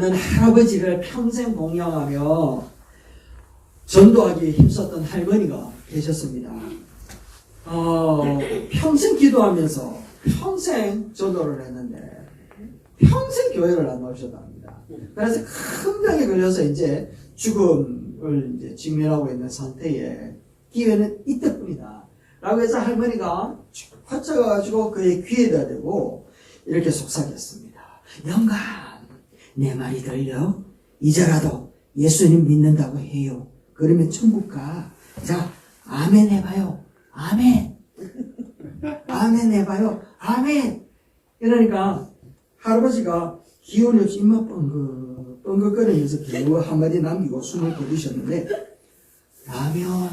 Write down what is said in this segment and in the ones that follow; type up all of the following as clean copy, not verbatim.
없는 할아버지를 평생 봉양하며 전도하기에 힘썼던 할머니가 계셨습니다. 평생 기도하면서 평생 전도를 했는데 평생 교회를 안 나오셨답니다. 그래서 큰 병에 걸려서 이제 죽음을 이제 직면하고 있는 상태에 기회는 이때뿐이다 라고 해서 할머니가 화쳐가지고 그의 귀에다 대고 이렇게 속삭였습니다. 영감, 내 말이 들려? 이제라도 예수님 믿는다고 해요. 그러면 천국 가. 자, 아멘 해봐요. 아멘. 아멘 해봐요. 아멘. 이러니까 할아버지가 기운이 없이 입만 뻥긋거리면서 겨우 한마디 남기고 숨을 거두셨는데 라면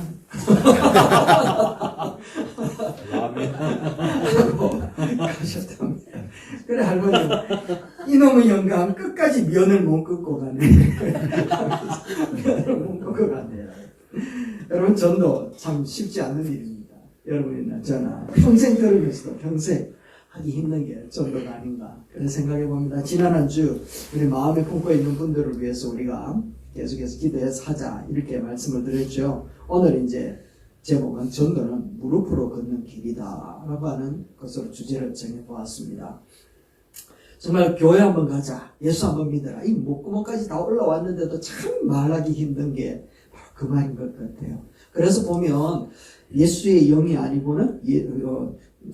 하고 가셨답니다. 그래 할머니가 이놈의 영감 끝까지 면을 못 긋고 가네. 면을 못 긋고 가네. 여러분 전도 참 쉽지 않은 일입니다. 여러분이나 저나 평생 들으면서도 평생 하기 힘든 게 전도가 아닌가 그런 생각해 봅니다. 지난 한 주 우리 마음에 품고 있는 분들을 위해서 우리가 계속해서 기도해서 하자 이렇게 말씀을 드렸죠. 오늘 이제 제목은 전도는 무릎으로 걷는 길이다 라고 하는 것으로 주제를 정해보았습니다. 정말 교회 한번 가자, 예수 한번 믿어라, 이 목구멍까지 다 올라왔는데도 참 말하기 힘든 게 바로 그 말인 것 같아요. 그래서 보면 예수의 영이 아니고는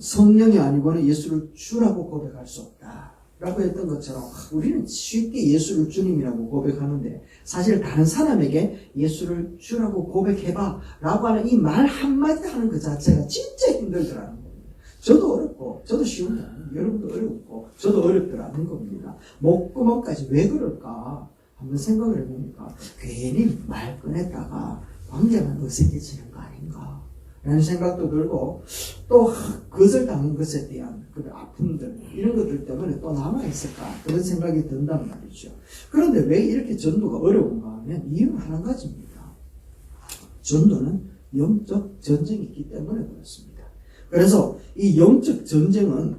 성령이 아니고는 예수를 주라고 고백할 수 없다 라고 했던 것처럼 우리는 쉽게 예수를 주님이라고 고백하는데 사실 다른 사람에게 예수를 주라고 고백해봐 라고 하는 이 말 한마디 하는 그 자체가 진짜 힘들더라는 겁니다. 저도 어렵고 저도 쉬운 게 아니에요. 여러분도 어렵고 저도 어렵더라는 겁니다. 목구멍까지 왜 그럴까 한번 생각을 해보니까 괜히 말 꺼냈다가 관계만 어색해지는 거 아닌가 라는 생각도 들고 또 거절당한 것에 대한 그 아픔들 이런 것들 때문에 또 남아있을까 그런 생각이 든단 말이죠. 그런데 왜 이렇게 전도가 어려운가 하면 이유는 한 가지입니다. 전도는 영적 전쟁이기 때문에 그렇습니다. 그래서 이 영적 전쟁은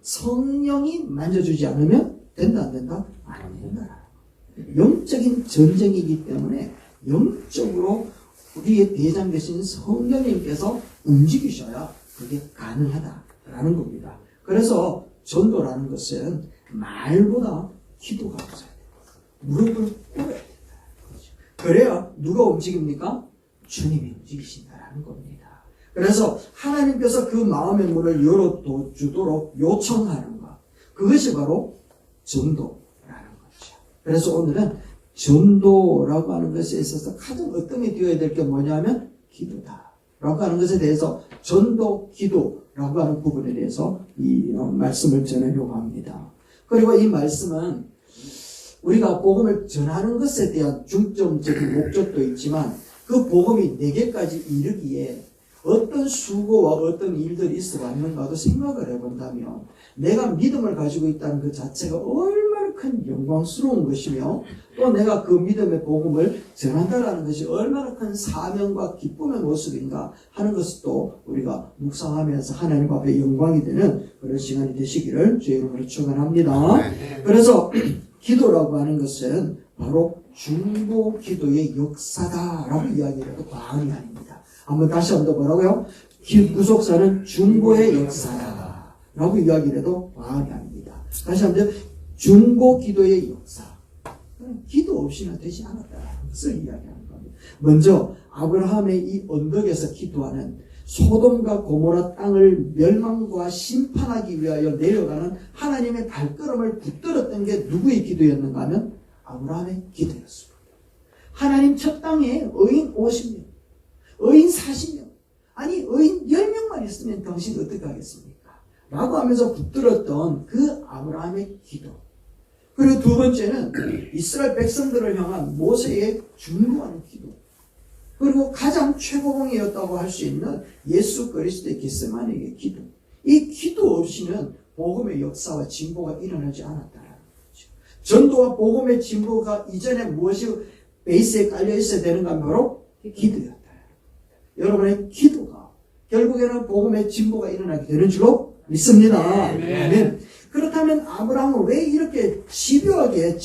성령이 만져주지 않으면 된다 안 된다? 안 된다. 영적인 전쟁이기 때문에 영적으로 우리의 대장 되신 성령님께서 움직이셔야 그게 가능하다라는 겁니다. 그래서 전도라는 것은 말보다 기도가 없어야 돼요. 무릎을 꿇어야 된다. 그래야 누가 움직입니까? 주님이 움직이신다라는 겁니다. 그래서 하나님께서 그 마음의 문을 열어주도록 요청하는 것, 그것이 바로 전도라는 거죠. 그래서 오늘은 전도라고 하는 것에 있어서 가장 어떤 게 되어야 될 게 뭐냐면 기도다 라고 하는 것에 대해서 전도, 기도라고 하는 부분에 대해서 이 말씀을 전하려고 합니다. 그리고 이 말씀은 우리가 복음을 전하는 것에 대한 중점적인 목적도 있지만 그 복음이 내게까지 이르기에 어떤 수고와 어떤 일들이 있어 왔는가도 생각을 해본다면 내가 믿음을 가지고 있다는 그 자체가 얼마나 큰 영광스러운 것이며 또 내가 그 믿음의 복음을 전한다는 것이 얼마나 큰 사명과 기쁨의 모습인가 하는 것도 우리가 묵상하면서 하나님 앞에 영광이 되는 그런 시간이 되시기를 주의 이름으로 축원합니다. 그래서 기도라고 하는 것은 바로 중보 기도의 역사다라고 이야기해도 과언이 아닙니다. 한번 다시 한번 뭐라고요? 구속사는 중보의 역사다 라고 이야기를 해도 과언이 아닙니다. 다시 한번 중보 기도의 역사. 기도 없이는 되지 않았다는 것을 이야기하는 겁니다. 먼저 아브라함의 이 언덕에서 기도하는 소돔과 고모라 땅을 멸망과 심판하기 위하여 내려가는 하나님의 발걸음을 붙들었던 게 누구의 기도였는가 하면 아브라함의 기도였습니다. 하나님 첫 땅에 의인 50명, 의인 40명, 아니 의인 10명만 있으면 당신 어떻게 하겠습니까? 라고 하면서 붙들었던 그 아브라함의 기도. 그리고 두 번째는 이스라엘 백성들을 향한 모세의 중보하는 기도. 그리고 가장 최고봉이었다고 할 수 있는 예수 그리스도의 겟세마네의 기도. 이 기도 없이는 복음의 역사와 진보가 일어나지 않았다는 거죠. 전도와 복음의 진보가 이전에 무엇이 베이스에 깔려 있어야 되는가 하면 바로 기도였다. 여러분의 기도가 결국에는 복음의 진보가 일어나게 되는 줄로 믿습니다. 아멘. 그렇다면 아브라함은 왜 이렇게 집요하게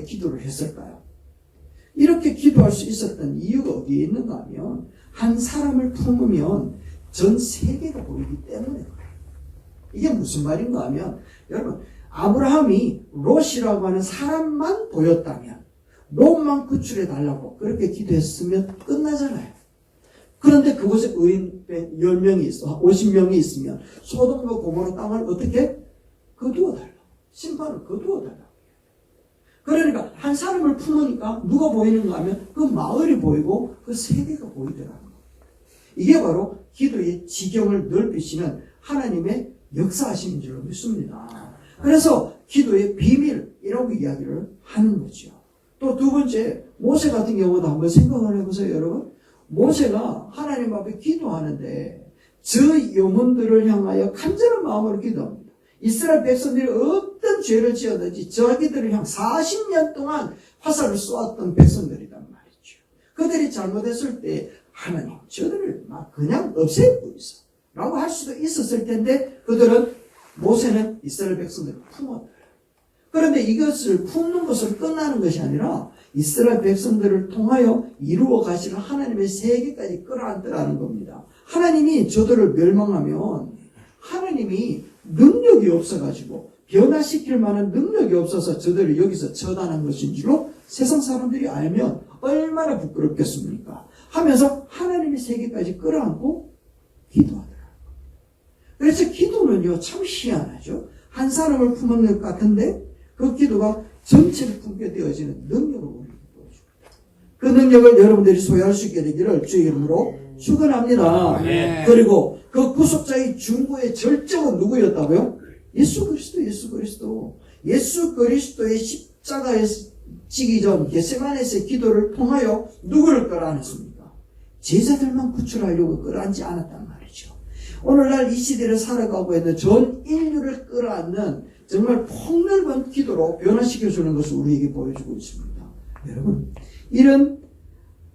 기도를 했을까요? 이렇게 기도할 수 있었던 이유가 어디에 있는가 하면 한 사람을 품으면 전 세계가 보이기 때문에 그래요. 이게 무슨 말인가 하면 여러분 아브라함이 롯이라고 하는 사람만 보였다면 롯만 구출해 달라고 그렇게 기도했으면 끝나잖아요. 그런데 그곳에 의인 10명이 있어 50명이 있으면 소돔과 고모라 땅을 어떻게 거두어 달라고 심판을 거두어 달라고. 그러니까 한 사람을 품으니까 누가 보이는가 하면 그 마을이 보이고 그 세계가 보이더라는 거예요. 이게 바로 기도의 지경을 넓히시는 하나님의 역사하시는 줄로 믿습니다. 그래서 기도의 비밀이라고 이야기를 하는 거죠. 또 두 번째, 모세 같은 경우도 한번 생각을 해보세요, 여러분. 모세가 하나님 앞에 기도하는데 저 영혼들을 향하여 간절한 마음으로 기도합니다. 이스라엘 백성들이 어떤 죄를 지었든지 자기들을 향 40년 동안 화살을 쏘았던 백성들이란 말이죠. 그들이 잘못했을 때 하나님 저들을 막 그냥 없애고 있어 라고 할 수도 있었을 텐데 그들은 모세는 이스라엘 백성들을 품었다. 그런데 이것을 품는 것으로 끝나는 것이 아니라 이스라엘 백성들을 통하여 이루어 가시는 하나님의 세계까지 끌어안더라는 겁니다. 하나님이 저들을 멸망하면 하나님이 능력이 없어가지고 변화시킬 만한 능력이 없어서 저들을 여기서 처단한 것인 줄로 세상 사람들이 알면 얼마나 부끄럽겠습니까? 하면서 하나님의 세계까지 끌어안고 기도하더라고요. 그래서 기도는요 참 희한하죠. 한 사람을 품은 것 같은데 그 기도가 전체를 품게 되어지는 능력을 우리에게 보여줍니다. 그 능력을 여러분들이 소유할 수 있게 되기를 주의 이름으로 축원합니다. 그리고 그 구속자의 중보의 절정은 누구였다고요? 예수 그리스도의 십자가에 지기 전 겟세마네스의 기도를 통하여 누구를 끌어안았습니까? 제자들만 구출하려고 끌어안지 않았단 말이죠. 오늘날 이 시대를 살아가고 있는 전 인류를 끌어안는 정말 폭넓은 기도로 변화시켜주는 것을 우리에게 보여주고 있습니다. 여러분, 이런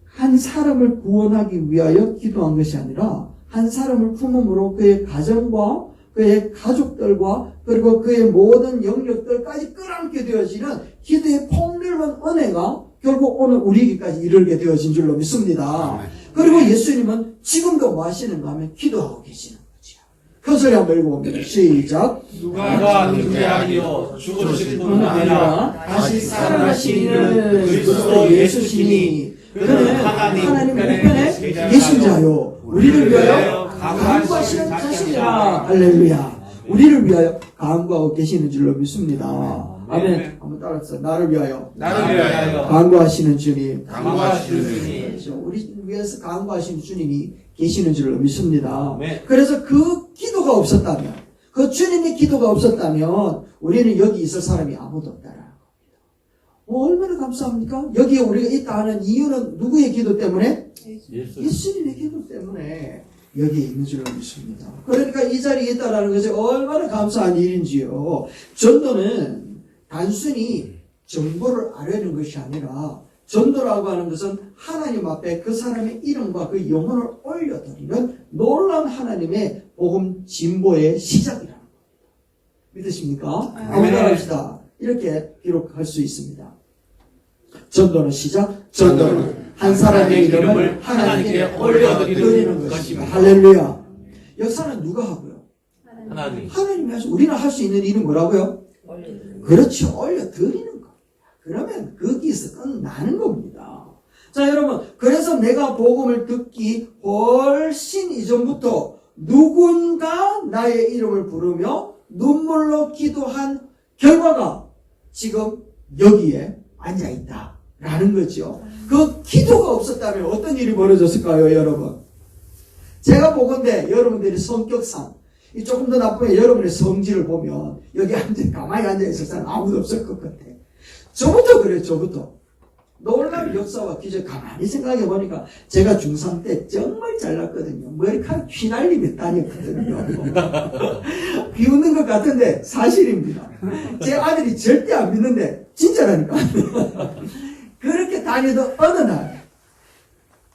한 사람을 구원하기 위하여 기도한 것이 아니라 한 사람을 품음으로 그의 가정과 그의 가족들과 그리고 그의 모든 영역들까지 끌어안게 되어지는 기도의 폭넓은 은혜가 결국 오늘 우리에게까지 이르게 되어진 줄로 믿습니다. 그리고 예수님은 지금도 뭐 하시는가 하면 기도하고 계시는 거죠. 큰 소리 한번 읽어봅니다. 시작. 누가 잉태하여 죽으실 뿐 아니라 다시 살아나시는 그리스도 예수시니 그는 하나님 우편에 계신 자요 우리를 위하여 간구하시는 자신이라. 할렐루야. 우리를 위하여 간구하고 계시는 줄로 믿습니다. 아멘. 한번 따라서 나를 위하여 간구하시는 주님. 우리 위해서 간구하시는 주님이 계시는 줄로 믿습니다. 그래서 그 기도가 없었다면, 그 주님의 기도가 없었다면 우리는 여기 있을 사람이 아무도 없다라는 겁니다. 얼마나 감사합니까? 여기에 우리가 있다 하는 이유는 누구의 기도 때문에? 예수님의 기도 때문에 여기에 있는 줄로 믿습니다. 그러니까 이 자리에 있다라는 것이 얼마나 감사한 일인지요. 전도는 단순히 정보를 알려는 것이 아니라 전도라고 하는 것은 하나님 앞에 그 사람의 이름과 그 영혼을 올려드리는 놀라운 하나님의 복음 진보의 시작이라는 겁니다. 믿으십니까? 한번 따라합시다. 이렇게 기록할 수 있습니다. 전도는 시작. 전도는 한 사람의 이름을 하나님께 올려드리는 것입니다. 할렐루야. 역사는 누가 하고요? 하나님이 하시고 우리는 할 수 있는 일은 뭐라고요? 그렇죠. 올려드리는 겁니다. 그러면 거기서 끝나는 겁니다. 자, 여러분. 그래서 내가 복음을 듣기 훨씬 이전부터 누군가 나의 이름을 부르며 눈물로 기도한 결과가 지금 여기에 앉아있다. 라는 거죠. 그 기도가 없었다면 어떤 일이 벌어졌을까요, 여러분? 제가 보건대 여러분들이 성격상 조금 더 나쁘게 여러분의 성질을 보면 여기 가만히 앉아있을 사람 아무도 없을 것 같아. 저부터 그래요, 저부터. 놀라운 역사와 기적 가만히 생각해 보니까 제가 중3 때 정말 잘났거든요. 머리카락 휘날리며 다녔거든요. 비웃는 것 같은데 사실입니다. 제 아들이 절대 안 믿는데 진짜라니까. 그렇게 다니던 어느 날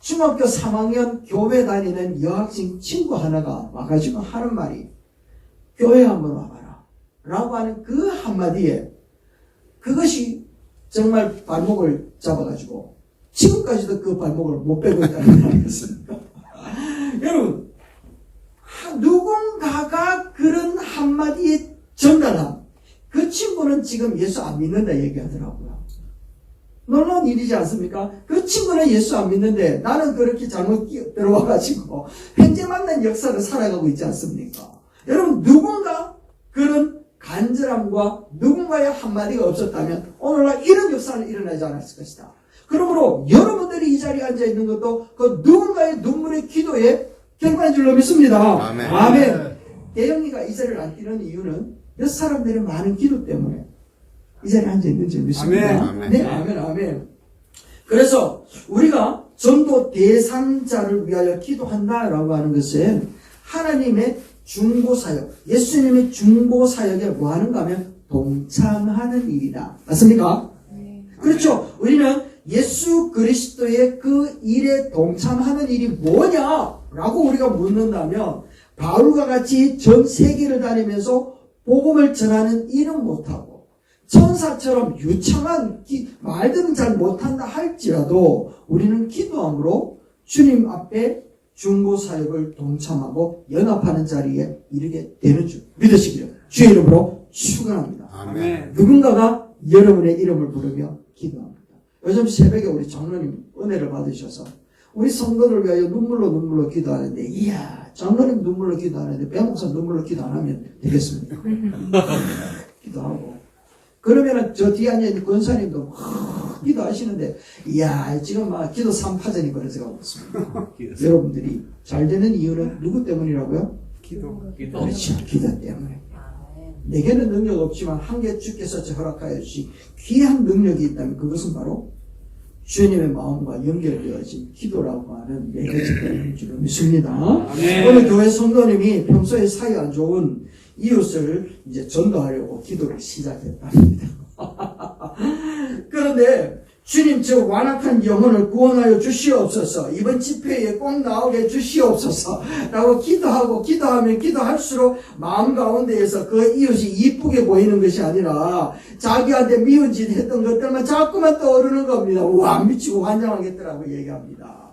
중학교 3학년 교회 다니는 여학생 친구 하나가 와가지고 하는 말이 교회 한번 와봐라. 라고 하는 그 한마디에 그것이 정말 발목을 잡아가지고 지금까지도 그 발목을 못 빼고 있다는 거 아니겠습니까? 여러분, 누군가가 그런 한마디에 전달함. 그 친구는 지금 예수 안 믿는다 얘기하더라고요. 놀라운 일이지 않습니까? 그 친구는 예수 안 믿는데 나는 그렇게 잘못 들어와가지고 현재 만난 역사를 살아가고 있지 않습니까? 여러분, 누군가 그런 간절함과 누군가의 한마디가 없었다면 오늘날 이런 역사는 일어나지 않았을 것이다. 그러므로 여러분들이 이 자리에 앉아 있는 것도 그 누군가의 눈물의 기도의 결과인 줄로 믿습니다. 아멘. 아멘. 대영이가 이 자리를 안 뛰는 이유는 몇 사람들의 많은 기도 때문에 이 자리에 앉아 있는 줄 믿습니다. 아멘. 네, 아멘, 아멘. 그래서 우리가 전도 대상자를 위하여 기도한다라고 하는 것은 하나님의 중보사역, 예수님의 중보사역에 뭐 하는가 하면 동참하는 일이다. 맞습니까? 네. 그렇죠. 우리는 예수 그리스도의 그 일에 동참하는 일이 뭐냐라고 우리가 묻는다면 바울과 같이 전 세계를 다니면서 복음을 전하는 일은 못하고 천사처럼 유창한 말들은 잘 못한다 할지라도 우리는 기도함으로 주님 앞에 중보사역을 동참하고 연합하는 자리에 이르게 되는 줄 믿으시기를 주의 이름으로 축원합니다. 아멘. 누군가가 여러분의 이름을 부르며 기도합니다. 요즘 새벽에 우리 장로님 은혜를 받으셔서 우리 성도를 위하여 눈물로 기도하는데 이야, 장로님 눈물로 기도하는데 배목사 눈물로 기도 안 하면 되겠습니까? 기도하고 그러면은 저 뒤에 앉아있는 권사님도 기도하시는데 이야, 지금 막 기도 3파전이 벌어져가고 있습니다. 여러분들이 잘 되는 이유는 누구 때문이라고요? 기도. 그렇죠. 기도 때문에. 내게는 능력 없지만 한계 주께서 허락하여 주신 귀한 능력이 있다면 그것은 바로 주님의 마음과 연결되어진 기도라고 하는 매개체인 줄 믿습니다. 아멘. 오늘 교회 성도님이 평소에 사이 안 좋은 이웃을 이제 전도하려고 기도를 시작했답니다. 그런데 주님 저 완악한 영혼을 구원하여 주시옵소서, 이번 집회에 꼭 나오게 주시옵소서 라고 기도하면 기도할수록 마음 가운데에서 그 이웃이 이쁘게 보이는 것이 아니라 자기한테 미운 짓 했던 것들만 자꾸만 떠오르는 겁니다. 와, 미치고 환장하겠더라고 얘기합니다.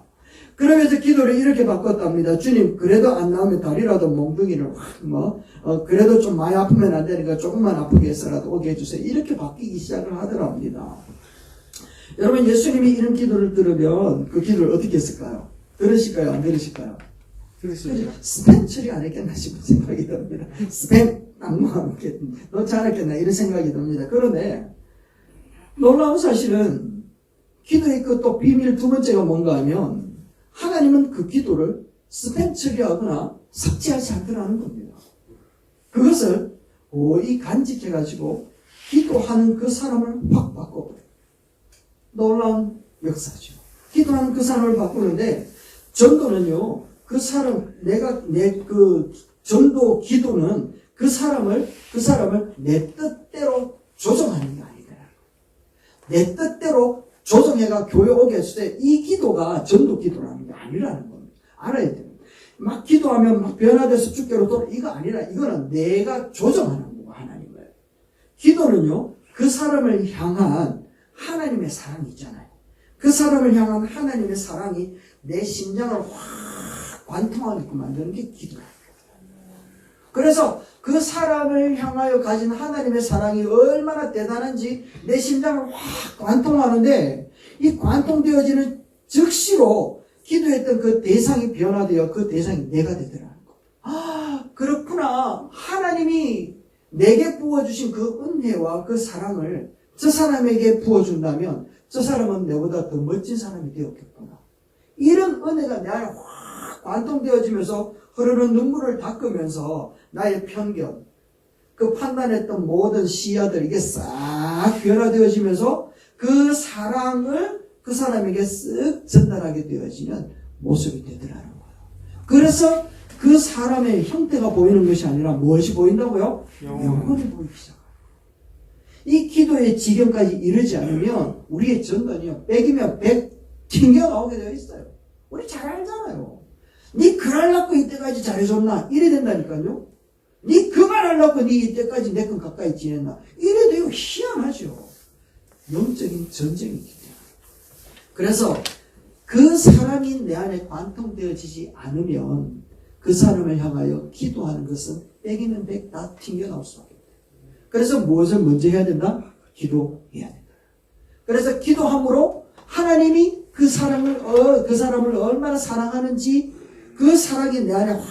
그러면서 기도를 이렇게 바꿨답니다. 주님, 그래도 안 나오면 다리라도 몽둥이를 그래도 좀 많이 아프면 안 되니까 조금만 아프게 해서라도 오게 해주세요. 이렇게 바뀌기 시작을 하더랍니다. 여러분, 예수님이 이런 기도를 들으면 그 기도를 어떻게 했을까요? 들으실까요? 안 들으실까요? 그렇습니다. 스팸 처리 안 했겠나 싶은 생각이 듭니다. 스팸 놓지 않았겠나 이런 생각이 듭니다. 그런데 놀라운 사실은 기도의 그 또 비밀 두 번째가 뭔가 하면 하나님은 그 기도를 스팸 처리하거나 삭제하지 않더라는 겁니다. 그것을 거의 간직해가지고 기도하는 그 사람을 확 바꿔버려요. 놀라운 역사죠. 기도하는 그 사람을 바꾸는데 전도는요, 그 사람, 그 전도 기도는 그 사람을 내 뜻대로 조정하는 게 아니다. 내 뜻대로 조정해가 교회 오게 했을 때 이 기도가 전도 기도라는 게 아니라는 겁니다. 알아야 돼요. 막 기도하면 막 변화돼서 주께로 돌아, 이거 아니라 이거는 내가 조정하는 거고, 하나님을. 기도는요, 그 사람을 향한 하나님의 사랑이 있잖아요. 그 사람을 향한 하나님의 사랑이 내 심장을 확 관통하게끔 만드는 게 기도예요. 그래서 그 사람을 향하여 가진 하나님의 사랑이 얼마나 대단한지 내 심장을 확 관통하는데, 이 관통되어지는 즉시로 기도했던 그 대상이 변화되어 그 대상이 내가 되더라는 거. 아, 그렇구나. 하나님이 내게 부어주신 그 은혜와 그 사랑을 저 사람에게 부어준다면 저 사람은 내보다 더 멋진 사람이 되었겠구나. 이런 은혜가 내 안에 확 관통되어지면서 흐르는 눈물을 닦으면서 나의 편견, 그 판단했던 모든 시야들 이게 싹 변화되어지면서 그 사랑을 그 사람에게 쓱 전달하게 되어지는 모습이 되더라는 거예요. 그래서 그 사람의 형태가 보이는 것이 아니라 무엇이 보인다고요? 영혼이 보이기 시작합니다. 이 기도의 지경까지 이르지 않으면 우리의 전도는요, 100이면 100 튕겨 나오게 되어 있어요. 우리 잘 알잖아요. 니 그럴라고 이때까지 잘해줬나? 이래 된다니까요. 니 그만하려고 니 이때까지 내 건 가까이 지냈나? 이래도 이거 희한하죠. 영적인 전쟁이기 때문에. 그래서 그 사람이 내 안에 관통되어지지 않으면 그 사람을 향하여 기도하는 것은 백이면 백 다 튕겨나올 수밖에 없다. 그래서 무엇을 먼저 해야 된다? 기도해야 된다. 그래서 기도함으로 하나님이 그 사람을 얼마나 사랑하는지 그 사랑이 내 안에 확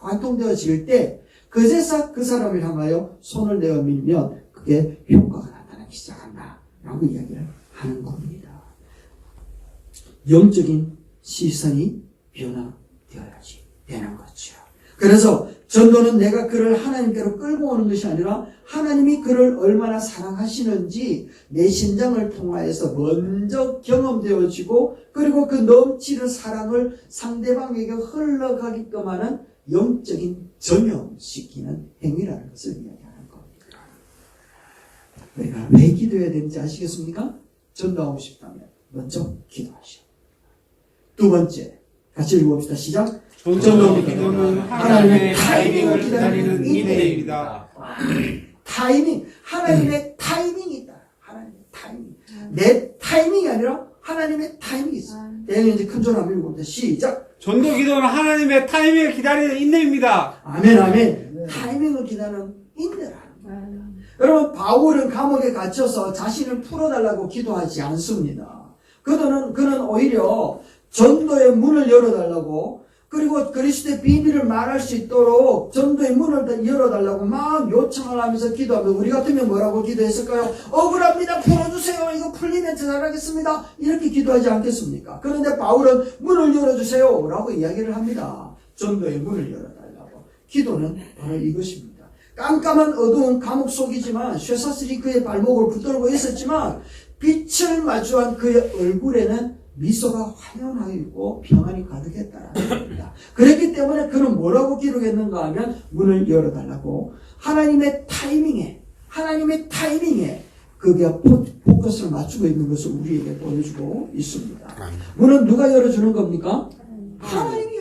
관통되어질 때 그제서 그 사람을 향하여 손을 내어 밀면 그게 효과가 나타나기 시작한다 라고 이야기를 하는 겁니다. 영적인 시선이 변화되어야지 되는 거죠. 그래서 전도는 내가 그를 하나님께로 끌고 오는 것이 아니라 하나님이 그를 얼마나 사랑하시는지 내 심장을 통하여서 먼저 경험되어지고 그리고 그 넘치는 사랑을 상대방에게 흘러가게끔 하는 영적인 전염시키는 행위라는 것을 이야기하는 겁니다. 우리가 왜 기도해야 되는지 아시겠습니까? 전도하고 싶다면 먼저 기도하시오. 두 번째, 같이 읽어봅시다. 시작. 전도 기도는 하나님의 타이밍을 기다리는 인내입니다. 타이밍, 하나님의 타이밍이 있다. 하나님의 타이밍. 내 타이밍이 아니라 하나님의 타이밍이 있어. 내가 이제 큰 소리 한번 읽어봅시다. 시작. 전도 기도는 하나님의 타이밍을 기다리는 인내입니다. 아멘, 아멘. 타이밍을 기다리는 인내라는 거예요. 여러분, 바울은 감옥에 갇혀서 자신을 풀어달라고 기도하지 않습니다. 그는 오히려 전도의 문을 열어달라고 그리고 그리스도의 비밀을 말할 수 있도록 전도의 문을 열어달라고 막 요청을 하면서 기도하면 우리 같으면 뭐라고 기도했을까요? 억울합니다. 풀어주세요. 이거 풀리면 잘하겠습니다. 이렇게 기도하지 않겠습니까? 그런데 바울은 문을 열어주세요 라고 이야기를 합니다. 전도의 문을 열어달라고. 기도는 바로 이것입니다. 깜깜한 어두운 감옥 속이지만 쇠사슬이 그의 발목을 붙들고 있었지만 빛을 마주한 그의 얼굴에는 미소가 환연하게 있고 평안이 가득했다는 겁니다. 그렇기 때문에 그는 뭐라고 기록했는가 하면 문을 열어달라고 하나님의 타이밍에 그게 포커스를 맞추고 있는 것을 우리에게 보여주고 있습니다. 문은 누가 열어주는 겁니까? 하나님이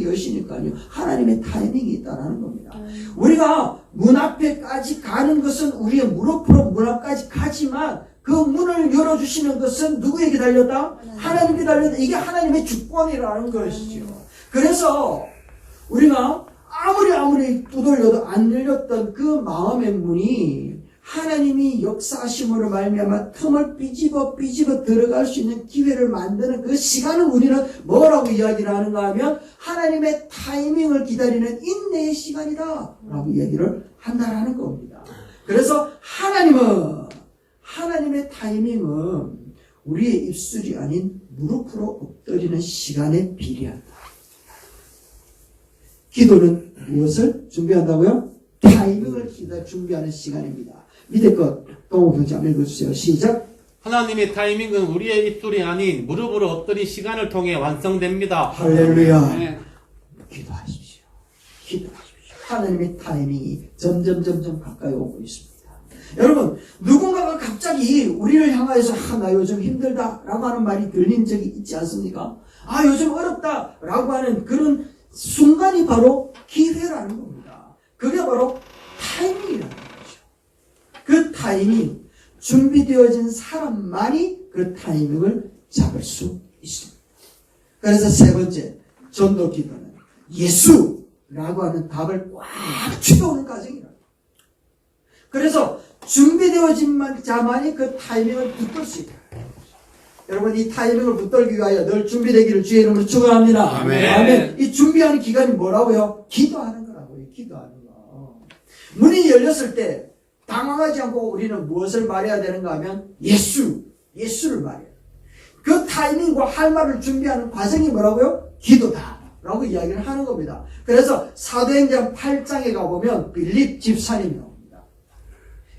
여시니까요. 하나님의 타이밍이 있다는 겁니다. 우리가 문 앞에까지 가는 것은 우리의 무릎으로 문 앞까지 가지만 그 문을 열어주시는 것은 누구에게 달렸다? 하나님께 달렸다. 이게 하나님의 주권이라는 것이죠. 그래서 우리가 아무리 두들려도 안 열렸던 그 마음의 문이 하나님이 역사하심으로 말미암아 틈을 삐집어 들어갈 수 있는 기회를 만드는 그 시간을 우리는 뭐라고 이야기를 하는가 하면 하나님의 타이밍을 기다리는 인내의 시간이다 라고 이야기를 한다라는 겁니다. 그래서 하나님의 타이밍은 우리의 입술이 아닌 무릎으로 엎드리는 시간에 비례한다. 기도는 무엇을 준비한다고요? 타이밍을 준비하는 시간입니다. 밑에 것 동호경제 한번 읽어주세요. 시작. 하나님의 타이밍은 우리의 입술이 아닌 무릎으로 엎드린 시간을 통해 완성됩니다. 할렐루야. 네. 기도하십시오. 하나님의 타이밍이 점점 가까이 오고 있습니다. 여러분, 누군가가 갑자기 우리를 향하여서 나 요즘 힘들다 라고 하는 말이 들린 적이 있지 않습니까? 요즘 어렵다 라고 하는 그런 순간이 바로 기회라는 겁니다. 그게 바로 타이밍이라는 거죠. 그 타이밍, 준비되어진 사람만이 그 타이밍을 잡을 수 있습니다. 그래서 세 번째, 전도 기도는 예수라고 하는 답을 꽉 쥐어오는 과정이라는 거예요. 그래서 준비되어진 자만이 그 타이밍을 붙들 수 있다. 여러분, 이 타이밍을 붙들기 위하여 늘 준비되기를 주의 이름으로 축원합니다. 아멘. 이 준비하는 기간이 뭐라고요? 기도하는 거라고요. 기도하는 거. 문이 열렸을 때 당황하지 않고 우리는 무엇을 말해야 되는가 하면 예수를 말해요. 그 타이밍과 할 말을 준비하는 과정이 뭐라고요? 기도다 라고 이야기를 하는 겁니다. 그래서 사도행전 8장에 가보면 빌립 집사님이 나옵니다.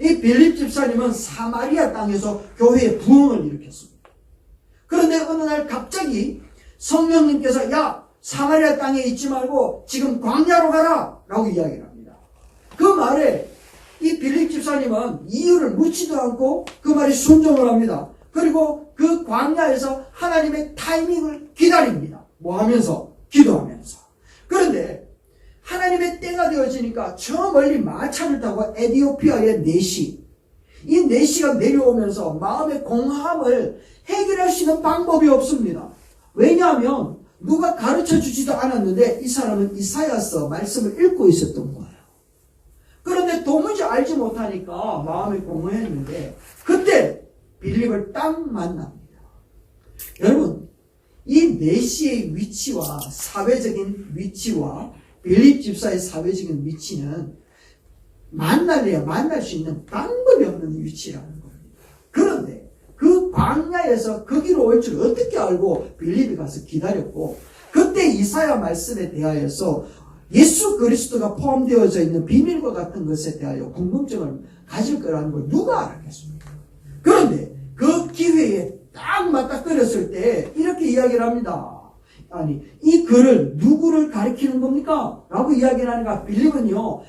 이 빌립 집사님은 사마리아 땅에서 교회의 부흥을 일으켰습니다. 그런데 어느 날 갑자기 성령님께서 사마리아 땅에 있지 말고 지금 광야로 가라 라고 이야기를 합니다. 그 말에 이 빌립 집사님은 이유를 묻지도 않고 그 말에 순종을 합니다. 그리고 그 광야에서 하나님의 타이밍을 기다립니다. 뭐 하면서? 기도하면서. 그런데 하나님의 때가 되어지니까 저 멀리 마차를 타고 에티오피아의 네시, 이 네시가 내려오면서 마음의 공함을 해결할 수 있는 방법이 없습니다. 왜냐하면 누가 가르쳐 주지도 않았는데 이 사람은 이사야서 말씀을 읽고 있었던 거예요. 그런데 도무지 알지 못하니까 마음이 공허했는데 그때 빌립을 딱 만납니다. 여러분, 이 네시의 위치와 사회적인 위치와 빌립 집사의 사회적인 위치는 만날래야 만날 수 있는 방법이 없는 위치라는 겁니다. 그런데 그 광야에서 거기로 올 줄 어떻게 알고 빌립이 가서 기다렸고, 그때 이사야 말씀에 대하여서 예수 그리스도가 포함되어져 있는 비밀과 같은 것에 대하여 궁금증을 가질 거라는 걸 누가 알았겠습니까? 그런데 그 기회에 딱 맞닥뜨렸을 때 이렇게 이야기를 합니다. 아니, 이 글을 누구를 가리키는 겁니까? 라고 이야기를 하니까 빌립은요,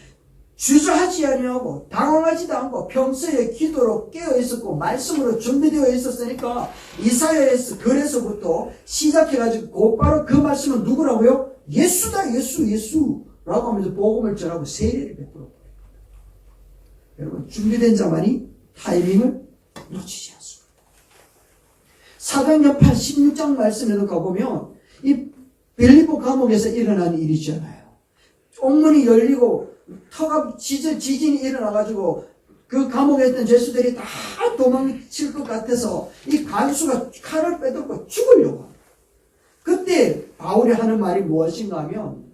주저하지 아니하고 당황하지도 않고 평소에 기도로 깨어 있었고 말씀으로 준비되어 있었으니까 이사야에서 글에서부터 시작해가지고 곧바로 그 말씀은 누구라고요? 예수다, 예수라고 하면서 복음을 전하고 세례를 베풀어. 여러분, 준비된 자만이 타이밍을 놓치지 않습니다. 사도행전 16장 말씀에도 가보면 이 빌립보 감옥에서 일어난 일이잖아요. 옥문이 열리고 터가 지진이 일어나가지고 그 감옥에 있던 죄수들이 다 도망칠 것 같아서 이 간수가 칼을 빼들고 죽으려고 합니다. 그때 바울이 하는 말이 무엇인가 하면,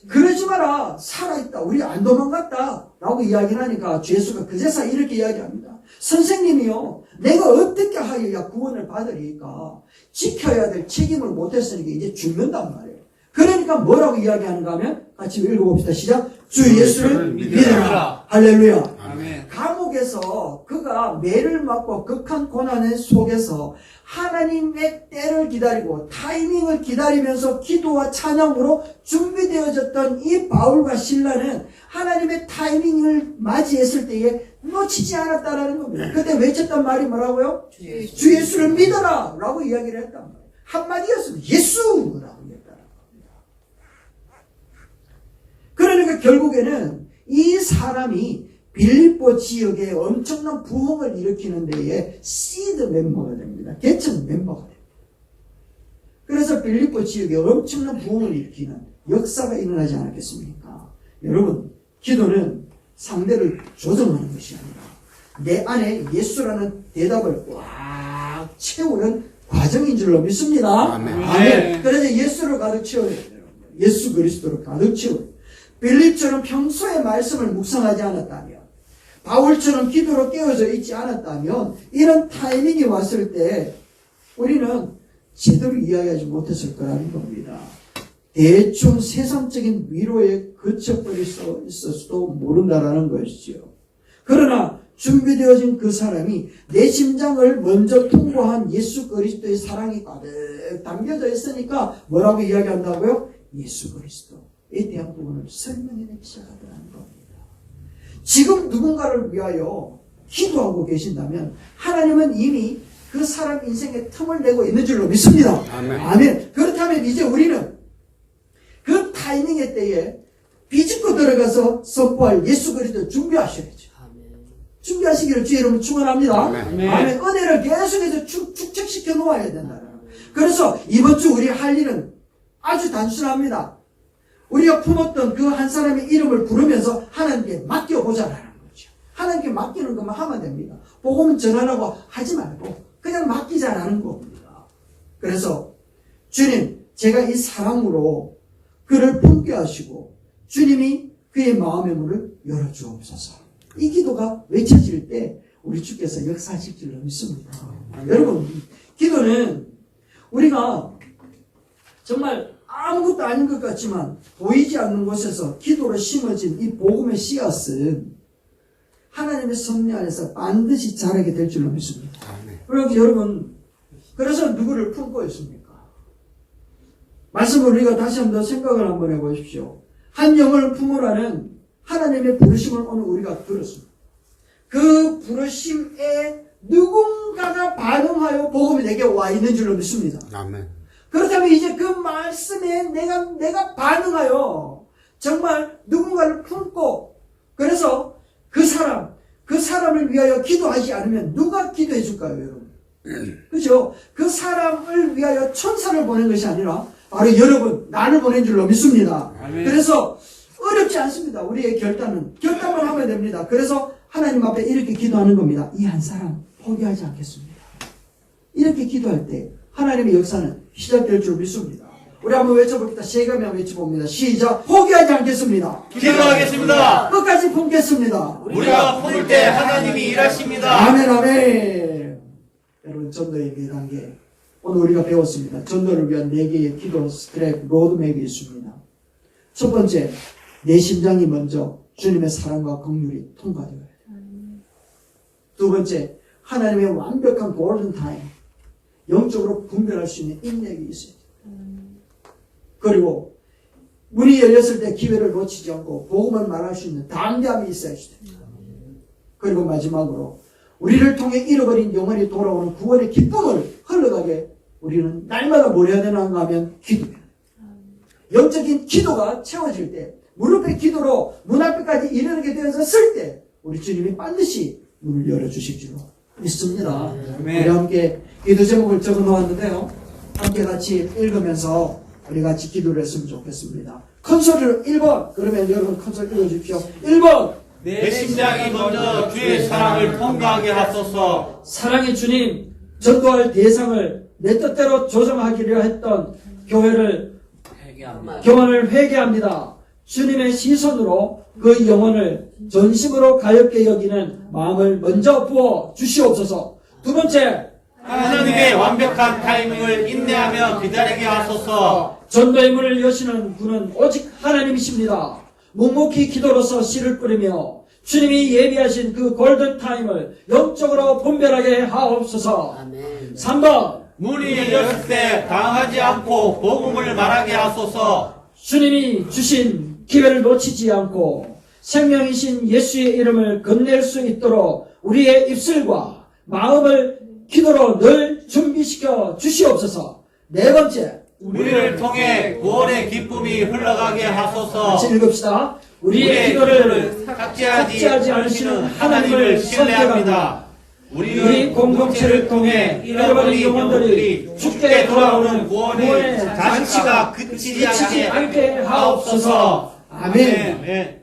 그러지 마라, 살아있다, 우리 안 도망갔다 라고 이야기를 하니까 죄수가 그제서 이렇게 이야기합니다. 선생님이요, 내가 어떻게 하여야 구원을 받으리까? 지켜야 될 책임을 못했으니까 이제 죽는단 말이에요. 그러니까 뭐라고 이야기하는가 하면 같이 읽어봅시다. 시작. 주 예수를 믿으라. 할렐루야. 아멘. 감옥에서 그가 매를 맞고 극한 고난의 속에서 하나님의 때를 기다리고 타이밍을 기다리면서 기도와 찬양으로 준비되어졌던 이 바울과 실라는 하나님의 타이밍을 맞이했을 때에 놓치지 않았다라는 겁니다. 그때 외쳤던 말이 뭐라고요? 주 예수를 믿어라 라고 이야기를 했단 말이에요. 한마디였습니다. 예수라고 했다는 겁니다. 그러니까 결국에는 이 사람이 빌립보 지역에 엄청난 부흥을 일으키는 데에 시드 멤버가 됩니다. 개척 멤버가 됩니다. 그래서 빌립보 지역에 엄청난 부흥을 일으키는 역사가 일어나지 않았겠습니까? 여러분, 기도는 상대를 조정하는 것이 아니라 내 안에 예수라는 대답을 꽉 채우는 과정인 줄로 믿습니다. 아멘. 아멘. 그래서 예수를 가득 채워야 돼요. 예수 그리스도를 가득 채워야 돼요. 빌립처럼 평소에 말씀을 묵상하지 않았다면, 바울처럼 기도로 깨어져 있지 않았다면, 이런 타이밍이 왔을 때 우리는 제대로 이해하지 못했을 거라는 겁니다. 대충 세상적인 위로에 그쳐버릴 수 있을지도 모른다라는 것이죠. 그러나 준비되어진 그 사람이 내 심장을 먼저 통보한 예수 그리스도의 사랑이 가득 담겨져 있으니까 뭐라고 이야기한다고요? 예수 그리스도에 대한 부분을 설명해내기 시작하더라는 겁니다. 지금 누군가를 위하여 기도하고 계신다면 하나님은 이미 그 사람 인생에 틈을 내고 있는 줄로 믿습니다. 아멘. 아멘. 그렇다면 이제 우리는 그 타이밍의 때에 비집고 들어가서 선포할 예수 그리스도 준비하셔야죠. 준비하시기를 주의 이름으로 축원합니다. 아멘. 아멘. 은혜를 계속해서 축적시켜 놓아야 된다는 거예요. 그래서 이번 주 우리 할 일은 아주 단순합니다. 우리가 품었던 그 한 사람의 이름을 부르면서 하나님께 맡겨보자라는 거죠. 하나님께 맡기는 것만 하면 됩니다. 복음 전하라고 하지 말고 그냥 맡기자라는 겁니다. 그래서 주님, 제가 이 사랑으로 그를 품게 하시고 주님이 그의 마음의 문을 열어주옵소서. 이 기도가 외쳐질 때 우리 주께서 역사하실 줄로 믿습니다. 여러분, 기도는 우리가 정말 아무것도 아닌 것 같지만 보이지 않는 곳에서 기도로 심어진 이 복음의 씨앗은 하나님의 섭리 안에서 반드시 자라게 될 줄로 믿습니다. 그리고 여러분, 그래서 누구를 품고 있습니까? 말씀을 우리가 다시 한번 생각을 한번 해보십시오. 한 영을 품으라는 하나님의 부르심을 오늘 우리가 들었습니다. 그 부르심에 누군가가 반응하여 복음이 내게 와 있는 줄로 믿습니다. 아멘. 그렇다면 이제 그 말씀에 내가 반응하여 정말 누군가를 품고 그래서 그 사람을 위하여 기도하지 않으면 누가 기도해 줄까요, 여러분? 그죠? 그 사람을 위하여 천사를 보낸 것이 아니라 바로 여러분, 나를 보낸 줄로 믿습니다. 아멘. 그래서 어렵지 않습니다. 우리의 결단만 하면 됩니다. 그래서 하나님 앞에 이렇게 기도하는 겁니다. 이 한 사람 포기하지 않겠습니다. 이렇게 기도할 때 하나님의 역사는 시작될 줄 믿습니다. 우리 한번 외쳐봅니다. 세 가지 한번 외쳐봅니다. 시작. 포기하지 않겠습니다. 기도하겠습니다. 끝까지 품겠습니다. 우리가 품을 때 하나님이 일하십니다. 아멘, 아멘. 여러분, 전도의 4단계. 오늘 우리가 배웠습니다. 전도를 위한 4개의 기도 스트랩 로드맵이 있습니다. 첫 번째, 내 심장이 먼저 주님의 사랑과 긍휼이 통과되어야 돼요. 두 번째, 하나님의 완벽한 골든 타임. 영적으로 분별할 수 있는 인맥이 있어야 돼요. 그리고 문이 열렸을 때 기회를 놓치지 않고 복음을 말할 수 있는 담대함이 있어야 됩니다. 그리고 마지막으로 우리를 통해 잃어버린 영혼이 돌아오는 구원의 기쁨을 흘러가게 우리는 날마다 뭘 해야 되나 하면 기도해요. 영적인 기도가 채워질 때 무릎의 기도로 문 앞에까지 이르게 되었을 때 우리 주님이 반드시 문을 열어주실 줄 믿습니다. 우리 함께 기도 제목을 적어 놓았는데요. 함께 같이 읽으면서 우리 같이 기도를 했으면 좋겠습니다. 큰 소리로 1번. 그러면 여러분 큰 소리 읽어주십시오. 1번. 내 심장이 먼저 주의 사랑을 통과하게 하소서. 사랑의 주님, 전도할 대상을 내 뜻대로 조정하기로 했던 교회를 교만을 회개합니다. 주님의 시선으로 그 영혼을 전심으로 가엽게 여기는 마음을 먼저 부어 주시옵소서. 두 번째, 하나님의 완벽한 타이밍을 인내하며 기다리게 하소서. 전도의 문을 여시는 분은 오직 하나님이십니다. 묵묵히 기도로서 씨를 뿌리며 주님이 예비하신 그 골든타임을 영적으로 분별하게 하옵소서. 3번, 문이 열렸을 때 당하지 않고 복음을 말하게 하소서. 주님이 주신 기회를 놓치지 않고 생명이신 예수의 이름을 건넬 수 있도록 우리의 입술과 마음을 기도로 늘 준비시켜 주시옵소서. 네 번째, 우리를 통해 구원의 기쁨이 흘러가게 하소서. 같이 읽읍시다. 우리의 기도를 삭제하지 않으시는 하나님을 신뢰합니다. 우리 공동체를 통해 잃어버린 영혼들이 죽게 돌아오는 구원의 잔치가 그치지 않게 하옵소서. 아멘.